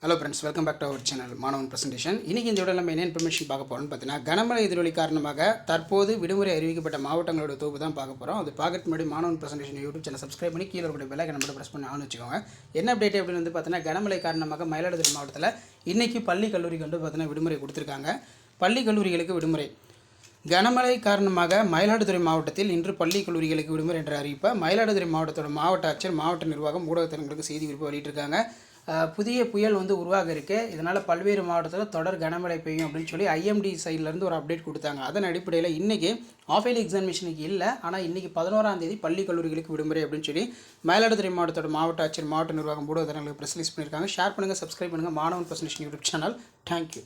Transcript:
Hello friends, welcome back to our channel மாணவன் presentation. இன்றைக்கி இந்த வீடியோவில் நம்ம என்ன இன்ஃபர்மேஷன் பார்க்க போகிறோம்னு பார்த்தீங்கன்னா, கனமழை எதிரொலி காரணமாக தற்போது விடுமுறை அறிவிக்கப்பட்ட மாவட்டங்களோட தொகுப்பு தான் பார்க்க போகிறோம். அது பார்க்கறதுக்கு முன்னாடி மாணவன் பிரசன்டேஷன் யூடியூப் சேனல் சப்ஸ்கிரைப் பண்ணி கீழே இருக்கிற பெல் ஐகானை மட்டும் ப்ரெஸ் பண்ணி ஆன் வச்சுக்கோங்க. என்ன அப்டேட் அப்படின்னு வந்து பார்த்தீங்கன்னா, கனமழை காரணமாக மயிலாடுதுறை மாவட்டத்தில் இன்றைக்கி பள்ளி கல்லூரிக்கு வந்து பார்த்தீங்கன்னா விடுமுறை கொடுத்துருக்காங்க. பள்ளி கல்லூரிகளுக்கு விடுமுறை. கனமழை காரணமாக மயிலாடுதுறை மாவட்டத்தில் இன்று பள்ளி கல்லூரிகளுக்கு விடுமுறை என்ற அறிவிப்பை மயிலாடுதுறை மாவட்டத்தோட மாவட்ட ஆட்சியர், மாவட்ட நிர்வாகம், ஊடகத்தினர்களுக்கு செய்தி குறிப்பு வெளியிட்டிருக்காங்க. புதிய புயல் வந்து உருவாக இருக்குது. இதனால் பல்வேறு மாவட்டத்தில் தொடர் கனமழை பெய்யும் அப்படின்னு சொல்லி ஐஎம்டி சைட்லேருந்து ஒரு அப்டேட் கொடுத்தாங்க. அதன் அடிப்படையில் இன்றைக்கி ஆஃப் இயர்லி எக்ஸாமினேஷனுக்கு இல்லை, ஆனால் இன்றைக்கி 11ஆம் தேதி பள்ளி கல்லூரிகளுக்கு விடுமுறை அப்படின்னு சொல்லி மயிலாடுதுறை மாவட்டத்தோட மாவட்ட ஆட்சியர், மாவட்ட நிர்வாகம், ஊடகத்தினர்களுக்கு ப்ரெஸ் ரிலீஸ் பண்ணியிருக்காங்க. ஷேர் பண்ணுங்கள், சப்ஸ்கிரைப் பண்ணுங்கள் மாணவன் பிரசன்டேஷன் யூடியூப் சேனல். தேங்க்யூ.